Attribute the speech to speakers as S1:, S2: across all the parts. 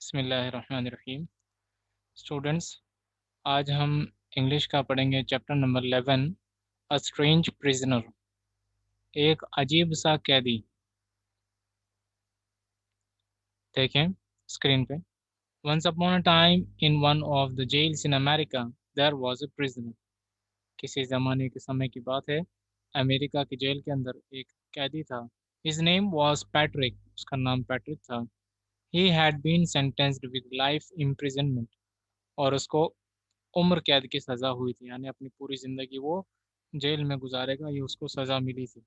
S1: बिस्मिल्लाहिर्रहमानिर्रहीम। स्टूडेंट्स, आज हम इंग्लिश का पढ़ेंगे chapter number 11, a strange prisoner, एक अजीब सा कैदी। देखें स्क्रीन पे। Once upon a time in one of the jails in America there was a prisoner. किसी ज़माने के समय की बात है, अमेरिका की जेल के अंदर एक कैदी था। हिज नेम वाज पैट्रिक, उसका नाम पैट्रिक था। He had been sentenced with life imprisonment, और उसको उम्र कैद की सज़ा हुई थी, यानी अपनी पूरी ज़िंदगी वो जेल में गुजारेगा, ये उसको सज़ा मिली थी।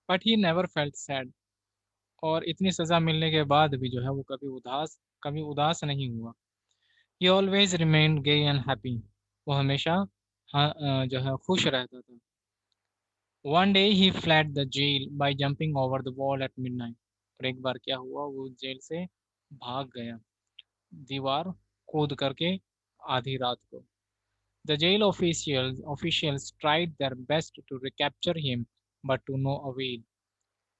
S1: But he never felt sad, और इतनी सज़ा मिलने के बाद भी जो है वो कभी उदास नहीं हुआ। He always remained gay and happy, वो हमेशा जो है खुश रहता था। One day he fled the jail by jumping over the wall at midnight, और एक बार क्या हुआ, वो जेल से भाग गया दीवार कूद करके आधी रात को। The jail officials tried their best to recapture him, but to no avail.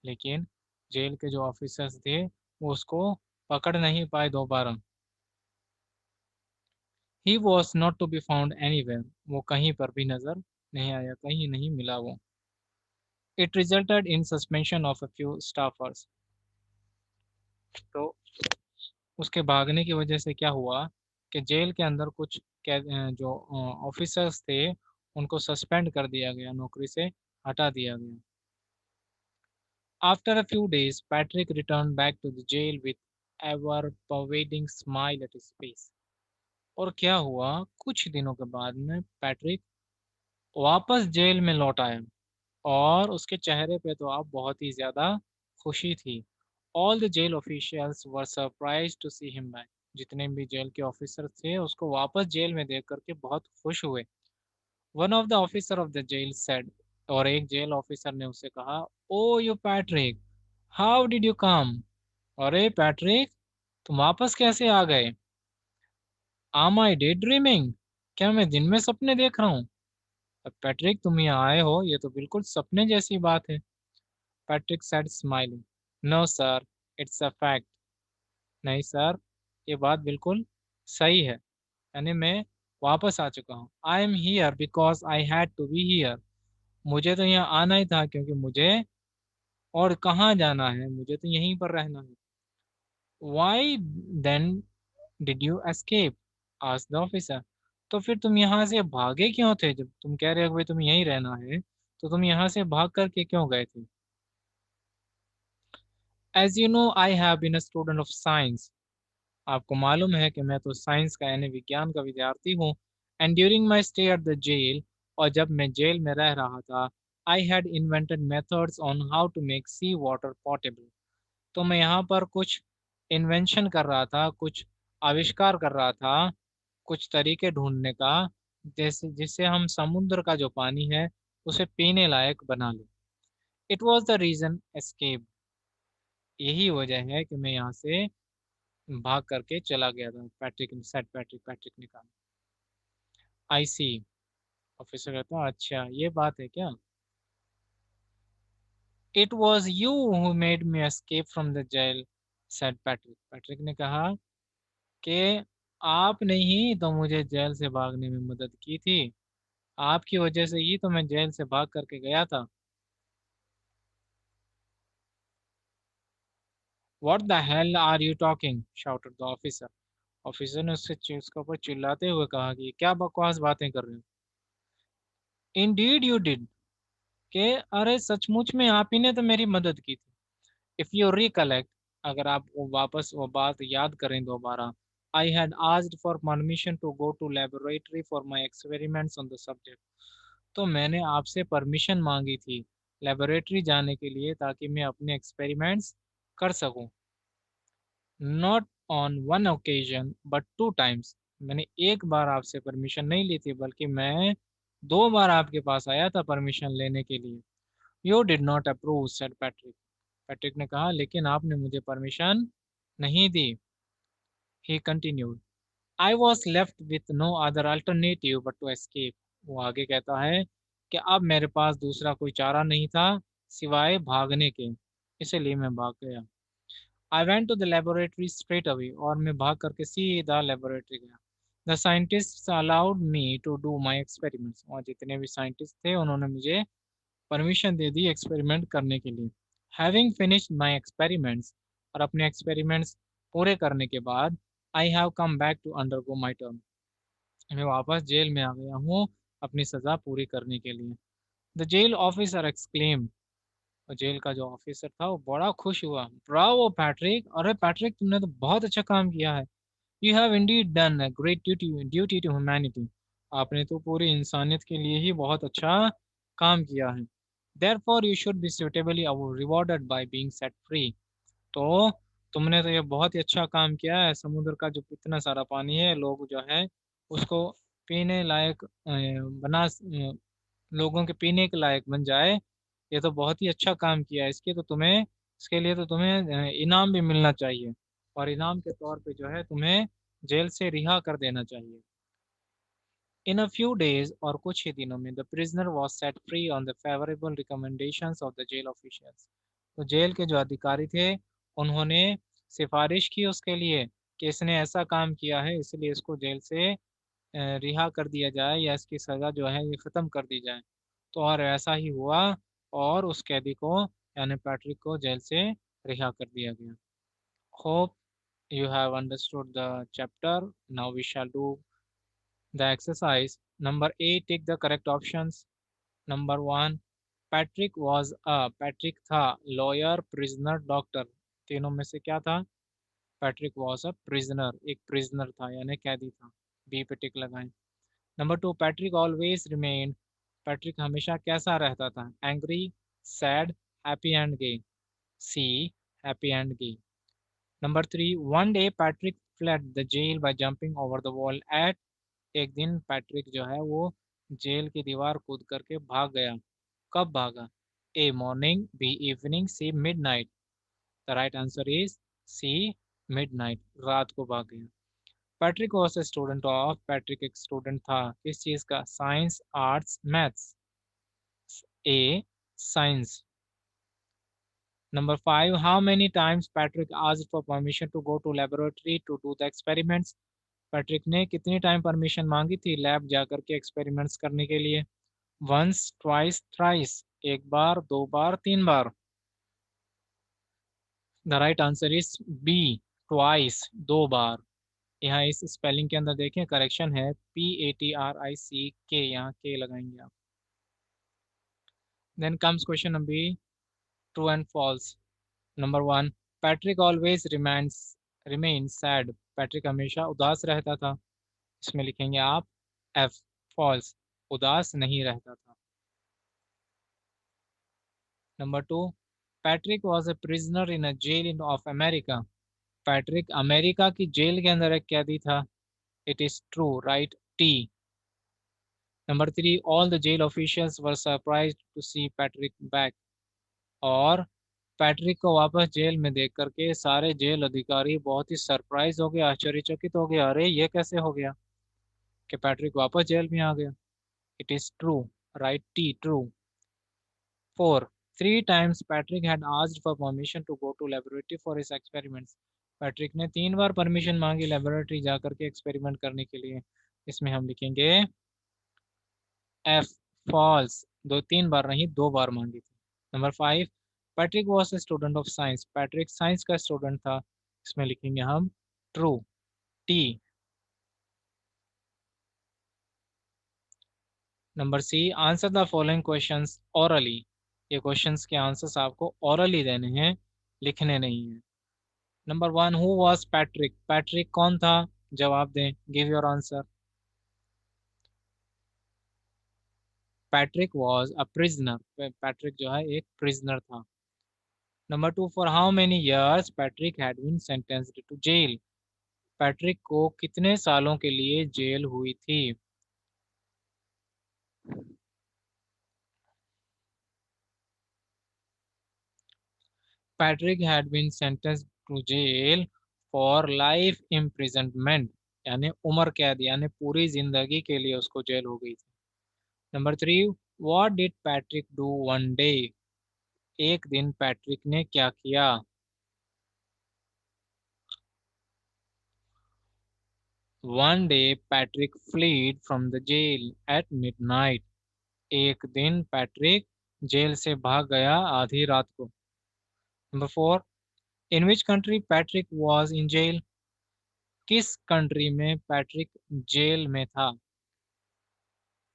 S1: लेकिन जेल के जो ऑफिसर्स थे वो उसको पकड़ नहीं पाए दोबारा। He was not to be found anywhere. वो कहीं पर भी नजर नहीं आया, कहीं नहीं मिला वो। It resulted in suspension of a few staffers. तो उसके भागने की वजह से क्या हुआ कि जेल के अंदर कुछ जो ऑफिसर्स थे उनको सस्पेंड कर दिया गया, नौकरी से हटा दिया गया। After a few days, Patrick returned back to the jail with ever-pervading smile at his face. और क्या हुआ, कुछ दिनों के बाद में पैट्रिक वापस जेल में लौट आया, और उसके चेहरे पे तो आप बहुत ही ज़्यादा खुशी थी। All the jail officials were surprised to see him back. जितने भी जेल के ऑफिसर थे उसको वापस जेल में देख करके बहुत खुश हुए। One of the officer of the jail said, और एक जेल ऑफिसर ने उससे कहा, oh you Patrick, how did you come? अरे पैट्रिक, तुम वापस कैसे आ गए? आम आई डे ड्रीमिंग, क्या मैं दिन में सपने देख रहा हूँ? अब पैट्रिक, तुम यहाँ आए हो, ये तो बिल्कुल सपने जैसी बात है। Patrick said smiling, no sir, it's a fact. नहीं सर, ये बात बिल्कुल सही है, यानी मैं वापस आ चुका हूँ। I am here because I had to be here, मुझे तो यहाँ आना ही था क्योंकि मुझे और कहाँ जाना है, मुझे तो यहीं पर रहना है। Why then did you escape? Asked the officer. तो फिर तुम यहाँ से भागे क्यों थे? जब तुम कह रहे हो कि भाई तुम्हें यहीं रहना है, तो तुम यहाँ से भाग करके क्यों गए थे? As you know I have been a student of science, आपको मालूम है कि मैं तो साइंस का यानी विज्ञान का विद्यार्थी हूँ। And during my stay at the jail, और जब मैं जेल में रह रहा था, I had invented methods on how to make sea water portable, तो मैं यहाँ पर कुछ इन्वेंशन कर रहा था, कुछ आविष्कार कर रहा था, कुछ तरीके ढूंढने का, जैसे जिससे हम समुद्र का जो पानी है उसे पीने लायक बना लें। It was the reason escape, यही वजह है कि मैं यहाँ से भाग करके चला गया था। पैट्रिक ने कहा। आई सी, ऑफिसर कहता है, अच्छा ये बात है क्या? It was you who made me escape from the jail, said Patrick. Patrick ने कहा कि आपने ही तो मुझे जेल से भागने में मदद की थी, आपकी वजह से ही तो मैं जेल से भाग करके गया था। What the hell are you talking, shouted the officer. Officer ने उसके ऊपर चिल्लाते हुए कहा कि क्या बकवास बातें कर रहे हो? इंडीड यू डिड, के अरे सचमुच में आप ही ने तो मेरी मदद की थी। इफ यू रिकलेक्ट, अगर आप वो वापस वो बात याद करें दोबारा, I had asked for permission to go to laboratory for my experiments on the subject, तो मैंने आपसे परमिशन मांगी थी लेबोरेटरी जाने के लिए ताकि मैं अपने एक्सपेरिमेंट्स कर सकूं। Not on one occasion but two times, मैंने एक बार आपसे परमिशन नहीं ली थी, बल्कि मैं 2 बार आपके पास आया था परमिशन लेने के लिए। You did not approve, said Patrick. Patrick ने कहा, लेकिन आपने मुझे परमिशन नहीं दी। He continued, I was left with no other alternative but to escape, वो आगे कहता है कि अब मेरे पास दूसरा कोई चारा नहीं था सिवाय भागने के, इसलिए मैं भाग गया। I went to the laboratory straight away, और मैं भाग करके सीधा लेबोरेटरी गया। The scientist allowed me to do my experiments, और जितने भी साइंटिस्ट थे उन्होंने मुझे परमिशन दे दी एक्सपेरिमेंट करने के लिए। हैविंग फिनिश्ड माई एक्सपेरिमेंट्स, और अपने एक्सपेरिमेंट्स पूरे करने के बाद, I have come back to undergo my term, मैं वापस जेल में आ गया हूँ अपनी सज़ा पूरी करने के लिए। द जेल ऑफिसर एक्सक्लेम, और जेल का जो ऑफिसर था वो बड़ा खुश हुआ। ब्रावो पैट्रिक, अरे पैट्रिक तुमने तो बहुत अच्छा काम किया है। You have indeed done a great duty to humanity, आपने तो पूरी इंसानियत के लिए ही बहुत अच्छा काम किया है। Therefore you should be suitably rewarded by being set free, तो तुमने तो ये बहुत ही अच्छा काम किया है। समुद्र का जो इतना सारा पानी है, लोग जो है उसको पीने लायक लोगों के पीने के लायक बन जाए, ये तो बहुत ही अच्छा काम किया है। इसके लिए तो तुम्हें इनाम भी मिलना चाहिए, और इनाम के तौर पे जो है तुम्हें जेल से रिहा कर देना चाहिए। इन अ फ्यू डेज, और कुछ ही दिनों में, the prisoner was set free on the favourable recommendations of the jail officials, तो जेल के जो अधिकारी थे उन्होंने सिफारिश की उसके लिए कि इसने ऐसा काम किया है, इसलिए इसको जेल से रिहा कर दिया जाए, या इसकी सज़ा जो है ये ख़त्म कर दी जाए। तो और ऐसा ही हुआ, और उस कैदी को यानी पैट्रिक को जेल से रिहा कर दिया गया। Hope you have understood the chapter. Now we shall do the exercise. Number A, take the correct options. Number 1, Patrick था लॉयर, प्रिजनर, डॉक्टर, तीनों में से क्या था? पैट्रिक वॉज अ प्रिजनर, एक प्रिजनर था यानी कैदी था। बी पे टिक लगाएं। Number 2, Patrick always remained, Patrick हमेशा कैसा रहता था? Angry, sad, happy and gay. C, happy and gay. Number 3, one day Patrick flood the jail by jumping over the wall at, एक दिन पैट्रिक जो है वो जेल की दीवार कूद करके भाग गया। कब भागा? A morning, B evening, C midnight. The right answer is C, midnight, रात को भाग गया। Patrick was a student of, Patrick एक स्टूडेंट था किस चीज का? Science, arts, maths. A, science. Number 5, how many times Patrick asked for permission to go to laboratory to do the experiments, Patrick ने कितनी टाइम परमिशन मांगी थी लैब जाकर के एक्सपेरिमेंट्स करने के लिए? वंस, ट्वाइस, थ्राइस, एक बार, दो बार, तीन बार। The right answer is B, twice, दो बार। यहाँ इस स्पेलिंग के अंदर देखें करेक्शन है, PATRIC, यहाँ के लगाएंगे आप। Then comes question number B, true and false. Number 1, Patrick always remain sad, Patrick हमेशा उदास रहता था, इसमें लिखेंगे आप F, फॉल्स, उदास नहीं रहता था। Number 2, Patrick was a prisoner in a jail in of America, Patrick America की जेल के अंदर एक कैदी था। It is true, right, T. Number 3, all the jail officials were surprised to see Patrick back, और पैट्रिक को वापस jail में देख करके सारे जेल अधिकारी बहुत ही सरप्राइज हो गए, आश्चर्यचकित हो गए, अरे ये कैसे हो गया कि पैट्रिक वापस जेल में आ गया। It is true, right, T, true. 4, three times Patrick had asked for permission to go to laboratory for his experiments, Patrick ने 3 बार परमिशन मांगी लेबोरेटरी जाकर के एक्सपेरिमेंट करने के लिए, इसमें हम लिखेंगे एफ, फॉल्स, 3 बार नहीं 2 बार मांगी थी। Number 5, Patrick was a student of science, Patrick science का स्टूडेंट था, इसमें लिखेंगे हम true, T. Number C, answer the following questions orally, ये क्वेश्चंस के आंसर्स आपको ओरली देने हैं, लिखने नहीं है। Number 1, who was Patrick, Patrick कौन था? जवाब दें, give your answer. Patrick was a prisoner, Patrick जो है एक प्रिजनर था। Number 2, for how many years Patrick had been sentenced to jail, Patrick को कितने सालों के लिए जेल हुई थी? Patrick had been sentenced to jail for life imprisonment, यानी उम्र कैद, यानी पूरी जिंदगी के लिए उसको जेल हो गई थी। Number 3, what did Patrick do one day, एक दिन पैट्रिक ने क्या किया? One day Patrick fled from the jail at midnight. एक दिन पैट्रिक जेल से भाग गया आधी रात को। Number 4, in which country Patrick was in jail. किस कंट्री में पैट्रिक जेल में था?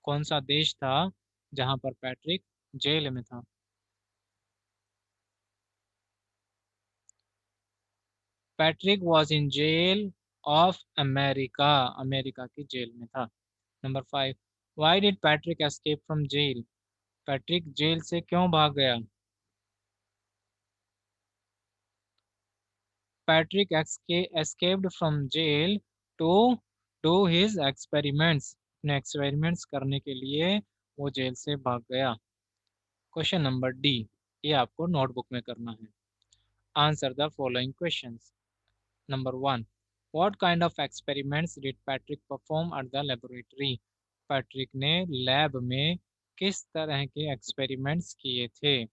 S1: कौन सा देश था जहां पर पैट्रिक जेल में था? Patrick was in jail of America. America की जेल में था। Number 5, why did Patrick escape from jail. Patrick jail से क्यों भाग गया? Patrick escaped from jail to do his experiments। अपने एक्सपेरिमेंट्स करने के लिए वो जेल से भाग गया। क्वेश्चन नंबर डी, ये आपको नोटबुक में करना है। Answer the following questions. Number 1, what kind of experiments did Patrick perform at the laboratory. Patrick ने लैब में किस तरह के एक्सपेरिमेंट्स किए थे?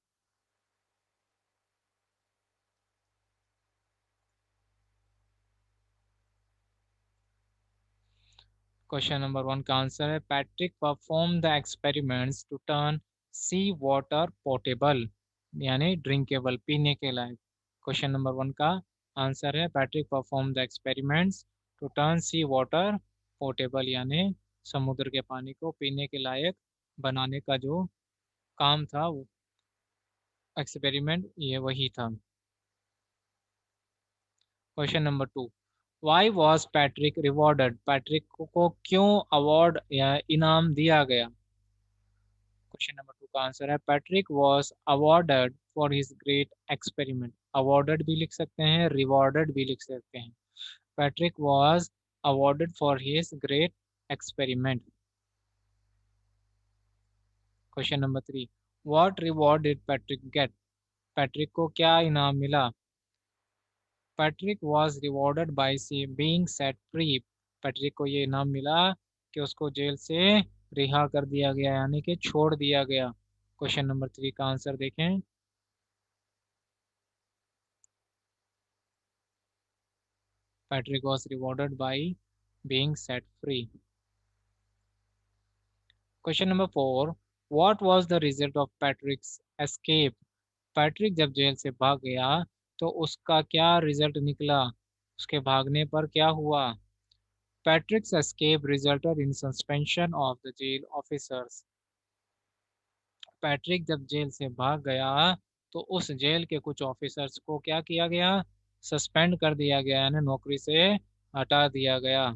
S1: क्वेश्चन नंबर 1 का आंसर है Patrick perform the experiments to turn sea water portable, यानी ड्रिंकेबल, पीने के लायक। क्वेश्चन नंबर 1 का आंसर है Patrick perform the experiments to turn sea water portable, यानी समुद्र के पानी को पीने के लायक बनाने का जो काम था, वो एक्सपेरिमेंट ये वही था। Question number 2, why was Patrick rewarded. Patrick को क्यों अवार्ड या इनाम दिया गया? क्वेश्चन नंबर 2 का आंसर है Patrick was awarded for his great experiment. Awarded भी लिख सकते हैं, रिवॉर्डेड भी लिख सकते हैं। Patrick was awarded for his great experiment. Question number 3, what reward did Patrick get. Patrick को क्या इनाम मिला? Patrick was rewarded by being set free. Patrick को ये इनाम मिला कि उसको जेल से रिहा कर दिया गया, यानी कि छोड़ दिया गया। क्वेश्चन नंबर 3 का आंसर देखें। Patrick was rewarded by being set free. Question number 4, what was the result of पैट्रिक्स escape. Patrick जब जेल से भाग गया तो उसका क्या रिजल्ट निकला, उसके भागने पर क्या हुआ? Patrick's escape resulted in suspension of the jail officers. Patrick जब जेल से भाग गया तो उस जेल के कुछ ऑफिसर्स को क्या किया गया? सस्पेंड कर दिया गया, यानी नौकरी से हटा दिया गया।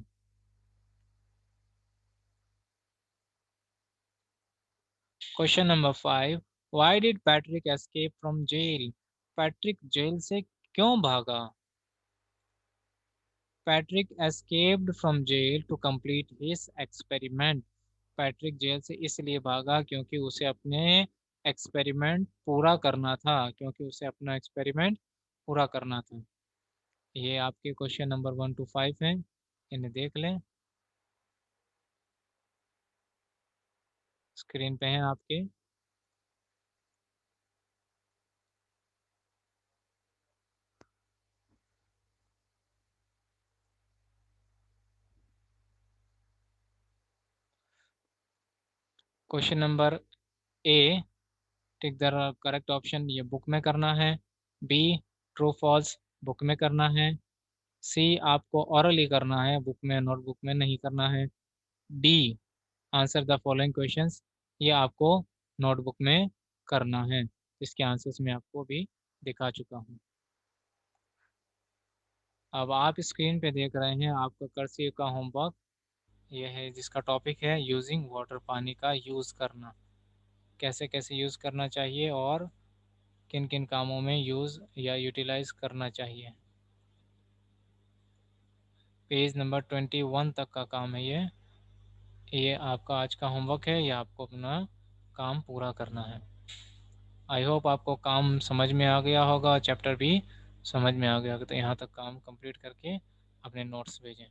S1: Question number 5, why did Patrick escape from jail. Patrick jail से क्यों भागा? Patrick escaped from jail to complete his experiment. Patrick jail से इसलिए भागा क्योंकि उसे अपने एक्सपेरिमेंट पूरा करना था, क्योंकि उसे अपना एक्सपेरिमेंट पूरा करना था। ये आपके क्वेश्चन नंबर 1 to 5 हैं, इन्हें देख लें, स्क्रीन पे हैं आपके। Question number A, tick the correct option, ये बुक में करना है। बी, ट्रू फॉल्स, बुक में करना है। सी, आपको ऑरली करना है, बुक में नोटबुक में नहीं करना है। D, answer the following questions, ये आपको नोटबुक में करना है। इसके आंसर्स मैं आपको भी दिखा चुका हूँ। अब आप स्क्रीन पे देख रहे हैं आपका कर्सिव का होमवर्क, यह है जिसका टॉपिक है यूजिंग वाटर, पानी का यूज़ करना, कैसे कैसे यूज़ करना चाहिए और किन किन कामों में यूज़ या यूटिलाइज करना चाहिए। पेज नंबर 21 तक का काम है ये आपका आज का होमवर्क है, ये आपको अपना काम पूरा करना है। आई होप आपको काम समझ में आ गया होगा, चैप्टर भी समझ में आ गया होगा। तो यहाँ तक काम कंप्लीट करके अपने नोट्स भेजें।